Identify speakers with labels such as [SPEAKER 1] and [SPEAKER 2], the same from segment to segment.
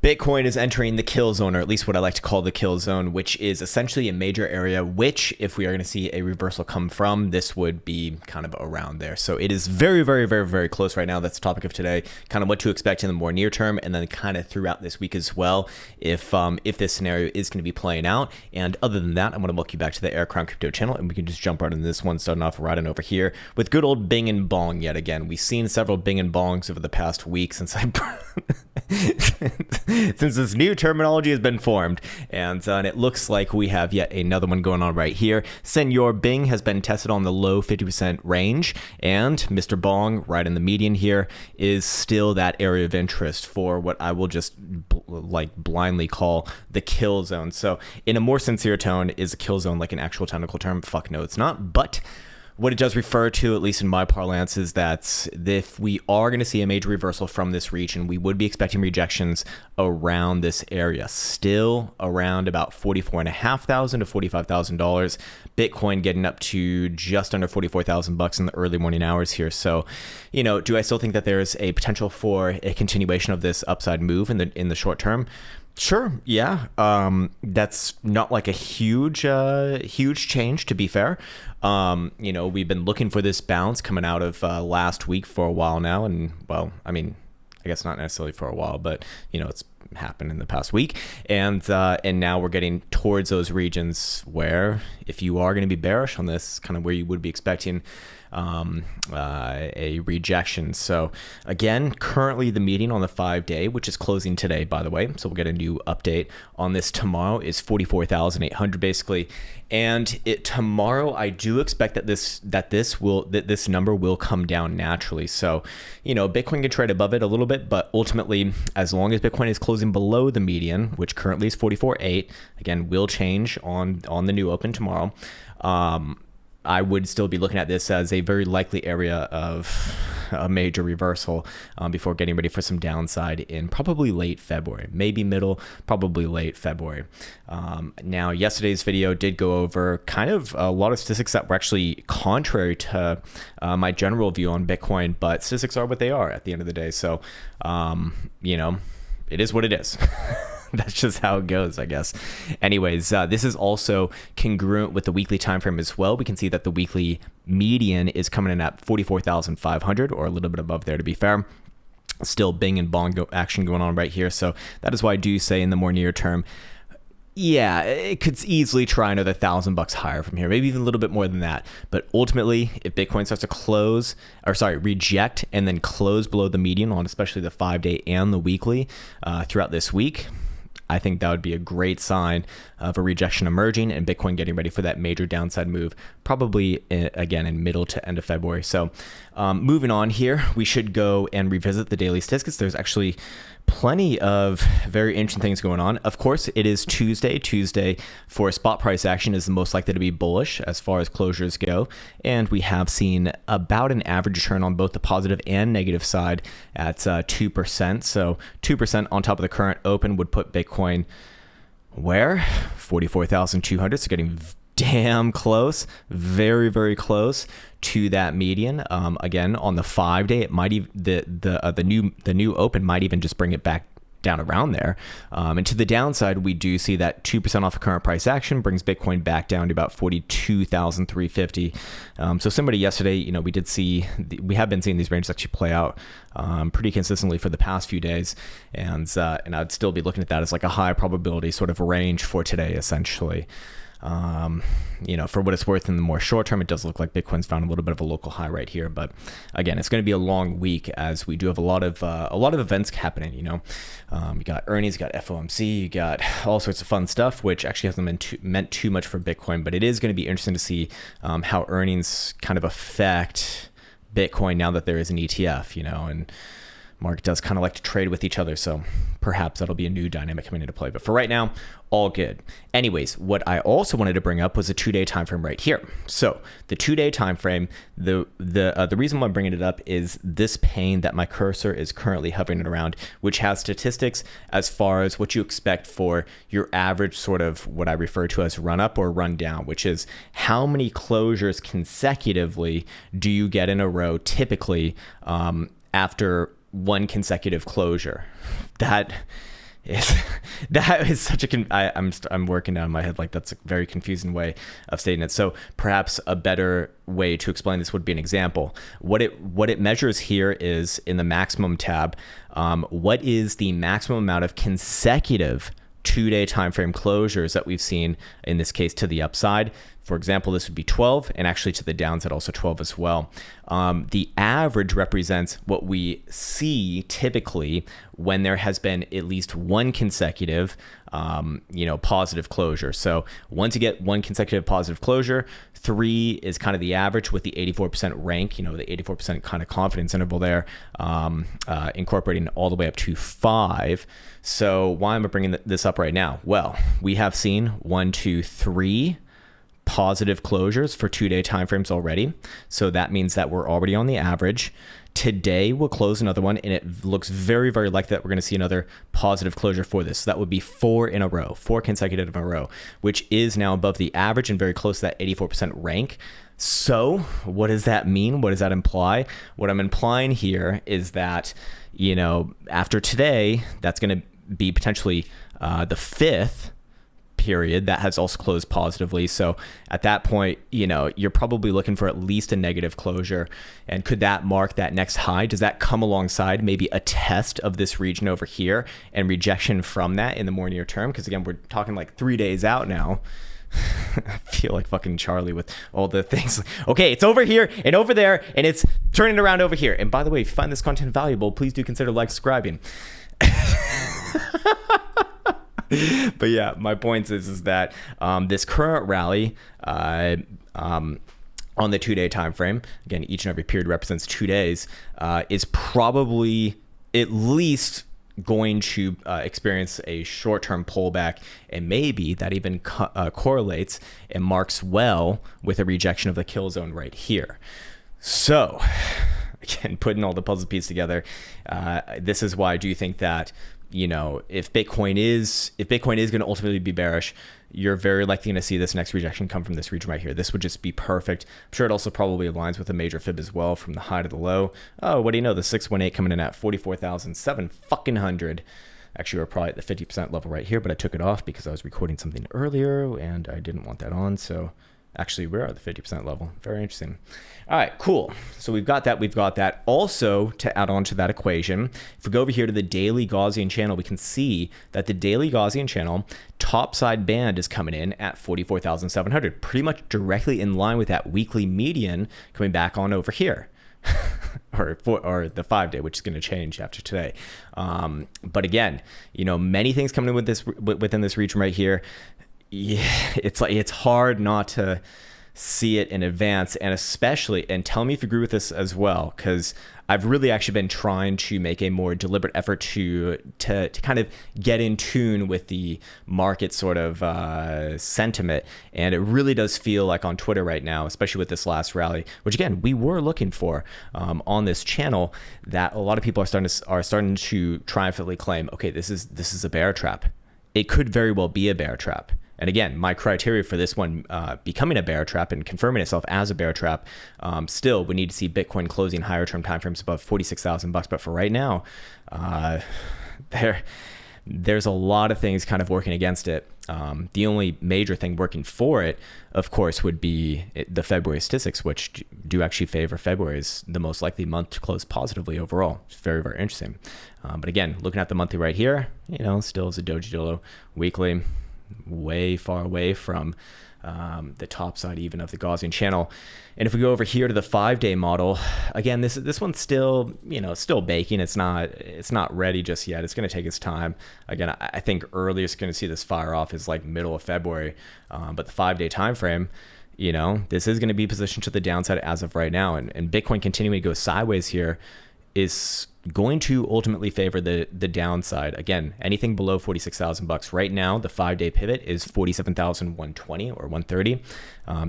[SPEAKER 1] Bitcoin is entering the kill zone, or at least what I like to call the kill zone, which is essentially a major area, which if we are going to see a reversal come from, this would be kind of around there. So it is very, very, very, very close right now. That's the topic of today, kind of what to expect in the more near term, and then kind of throughout this week as well, if this scenario is going to be playing out. And other than that, I'm going to welcome you back to the Krown Crypto channel, and we can just jump right into this one, starting off right on over here with good old Bing and Bong yet again. We've seen several Bing and Bongs over the past week since since this new terminology has been formed, and it looks like we have yet another one going on right here. Senor Bing has been tested on the low 50% range, and Mr. Bong right in the median here is still that area of interest for what I will just blindly call the kill zone. So in a more sincere tone, is a kill zone like an actual technical term? Fuck no, it's not. But what it does refer to, at least in my parlance, is that if we are going to see a major reversal from this region, we would be expecting rejections around this area, still around about $44,500 to $45,000. Bitcoin getting up to just under $44,000 in the early morning hours here. So, do I still think that there's a potential for a continuation of this upside move in the short term? Sure. Yeah. That's not like a huge change, to be fair. We've been looking for this bounce coming out of last week for a while now. And well, I mean, I guess not necessarily for a while, but it's happened in the past week. And now we're getting towards those regions where if you are going to be bearish on this, kind of where you would be expecting a rejection. So again, currently the median on the 5-day, which is closing today, by the way, so we'll get a new update on this tomorrow, is 44,800 basically. And tomorrow I do expect that this number will come down naturally. So Bitcoin can trade above it a little bit, but ultimately, as long as Bitcoin is closing below the median, which currently is 44.8, again will change on the new open tomorrow, I would still be looking at this as a very likely area of a major reversal before getting ready for some downside in probably late February, maybe middle, probably late February. Now, yesterday's video did go over kind of a lot of statistics that were actually contrary to my general view on Bitcoin, but statistics are what they are at the end of the day. So, it is what it is. That's just how it goes, I guess. Anyways, this is also congruent with the weekly time frame as well. We can see that the weekly median is coming in at 44,500, or a little bit above there, to be fair. Still Bing and Bong action going on right here. So that is why I do say in the more near term, yeah, it could easily try another $1,000 higher from here, maybe even a little bit more than that. But ultimately, if Bitcoin starts to reject and then close below the median on especially the 5-day and the weekly throughout this week, I think that would be a great sign of a rejection emerging and Bitcoin getting ready for that major downside move, probably again in middle to end of February. So moving on here, we should go and revisit the daily statistics. There's actually plenty of very interesting things going on. Of course, it is Tuesday. Tuesday for spot price action is the most likely to be bullish as far as closures go. And we have seen about an average return on both the positive and negative side at 2%. So 2% on top of the current open would put Bitcoin where? 44,200. So getting damn close, very, very close to that median. Again, on the 5-day, it might even the new open might even just bring it back down around there. And to the downside, we do see that 2% off of current price action brings Bitcoin back down to about 42,350. So similar to yesterday, we have been seeing these ranges actually play out pretty consistently for the past few days, and I'd still be looking at that as like a high probability sort of range for today, essentially. For what it's worth in the more short term, it does look like Bitcoin's found a little bit of a local high right here. But again, it's going to be a long week as we do have a lot of events happening. You got earnings, you got FOMC, you got all sorts of fun stuff, which actually hasn't meant too much for Bitcoin. But it is going to be interesting to see how earnings kind of affect Bitcoin now that there is an ETF. And market does kind of like to trade with each other, so perhaps that'll be a new dynamic coming into play. But for right now, all good. Anyways, what I also wanted to bring up was a 2-day time frame right here. So the 2-day time frame, the reason why I'm bringing it up is this pane that my cursor is currently hovering around, which has statistics as far as what you expect for your average sort of what I refer to as run up or run down, which is how many closures consecutively do you get in a row typically after one consecutive closure. That is that is such a I'm working down in my head like that's a very confusing way of stating it. So perhaps a better way to explain this would be an example. What it measures here is in the maximum tab, what is the maximum amount of consecutive 2-day time frame closures that we've seen, in this case to the upside. For example, this would be 12, and actually to the downside also 12 as well. The average represents what we see typically when there has been at least one consecutive positive closure. So once you get one consecutive positive closure, 3 is kind of the average with the 84% rank, the 84% kind of confidence interval there, incorporating all the way up to 5. So why am I bringing this up right now? Well, we have seen 1, 2, 3 positive closures for 2-day timeframes already. So that means that we're already on the average. Today we'll close another one, and it looks very, very likely that we're going to see another positive closure for this. So that would be 4 in a row, 4 consecutive in a row, which is now above the average and very close to that 84% rank. So what does that mean? What does that imply? What I'm implying here is that, after today, that's going to be potentially the 5th period that has also closed positively. So at that point, you're probably looking for at least a negative closure. And could that mark that next high? Does that come alongside maybe a test of this region over here and rejection from that in the more near term? Because again, we're talking like 3 days out now. I feel like fucking Charlie with all the things. Okay, it's over here and over there, and it's turning around over here. And by the way, if you find this content valuable, please do consider subscribing. But yeah, my point is that this current rally on the 2-day time frame, again, each and every period represents 2 days, is probably at least going to experience a short-term pullback, and maybe that even correlates and marks well with a rejection of the kill zone right here. So again, putting all the puzzle pieces together, this is why I do think that if Bitcoin is going to ultimately be bearish, you're very likely going to see this next rejection come from this region right here. This would just be perfect. I'm sure it also probably aligns with a major fib as well from the high to the low. Oh, what do you know? The 618 coming in at 44,700. Actually, we're probably at the 50% level right here, but I took it off because I was recording something earlier and I didn't want that on. So actually, we're at the 50% level. Very interesting. All right, cool. So we've got that. Also, to add on to that equation, if we go over here to the daily Gaussian channel, we can see that the daily Gaussian channel topside band is coming in at 44,700, pretty much directly in line with that weekly median coming back on over here. or the 5-day, which is going to change after today. But again, many things coming in within this region right here. Yeah, it's hard not to see it in advance, and especially, and tell me if you agree with this as well, because I've really actually been trying to make a more deliberate effort to kind of get in tune with the market sort of sentiment, and it really does feel like on Twitter right now, especially with this last rally, which again we were looking for on this channel, that a lot of people are starting to triumphantly claim, okay, this is a bear trap. It could very well be a bear trap. And again, my criteria for this one becoming a bear trap and confirming itself as a bear trap, still we need to see Bitcoin closing higher term timeframes above $46,000. But for right now, there's a lot of things kind of working against it. The only major thing working for it, of course, would be the February statistics, which do actually favor February as the most likely month to close positively overall. It's very, very interesting. But again, looking at the monthly right here, still is a Doji Dolo weekly, way far away from the top side even of the Gaussian channel. And if we go over here to the 5-day model, again, this one's still still baking. It's not ready just yet. It's going to take its time. Again, I think earliest going to see this fire off is like middle of February, but the 5-day time frame, this is going to be positioned to the downside as of right now, and Bitcoin continuing to go sideways here is going to ultimately favor the downside. Again, anything below $46,000 right now, the 5-day pivot is 47,120 or 130.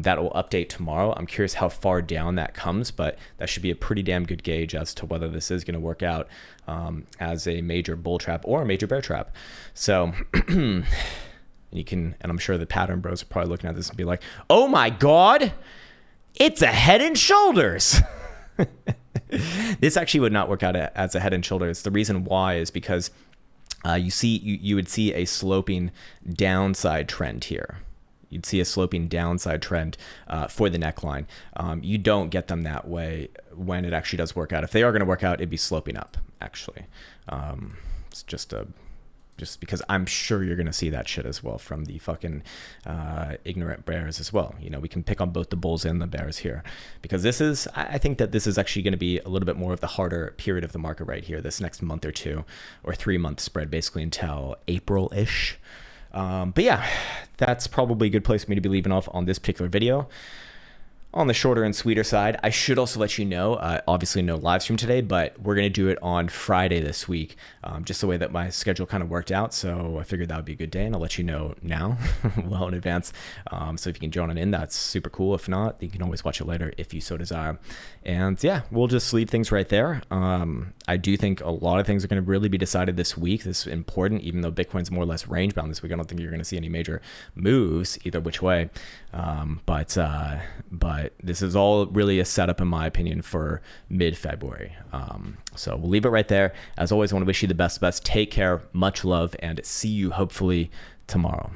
[SPEAKER 1] That will update tomorrow. I'm curious how far down that comes, but that should be a pretty damn good gauge as to whether this is going to work out as a major bull trap or a major bear trap. So and I'm sure the pattern bros are probably looking at this and be like, oh my God, it's a head and shoulders. This actually would not work out as a head and shoulders. The reason why is because you would see a sloping downside trend here. You'd see a sloping downside trend for the neckline. You don't get them that way when it actually does work out. If they are going to work out, it'd be sloping up, actually. It's just because I'm sure you're going to see that shit as well from the fucking ignorant bears as well. You know, we can pick on both the bulls and the bears here, because I think that this is actually going to be a little bit more of the harder period of the market right here, this next month or two, or 3 month spread, basically until April-ish. But yeah, that's probably a good place for me to be leaving off on this particular video. On the shorter and sweeter side, I should also let you know, obviously no live stream today, but we're going to do it on Friday this week, just the way that my schedule kind of worked out. So I figured that would be a good day, and I'll let you know now, well in advance. So if you can join on in, that's super cool. If not, you can always watch it later if you so desire. And yeah, we'll just leave things right there. I do think a lot of things are going to really be decided this week. This is important, even though Bitcoin's more or less range bound this week. I don't think you're going to see any major moves either which way. But this is all really a setup, in my opinion, for mid-February. So we'll leave it right there. As always, I want to wish you the best. Take care, much love, and see you hopefully tomorrow.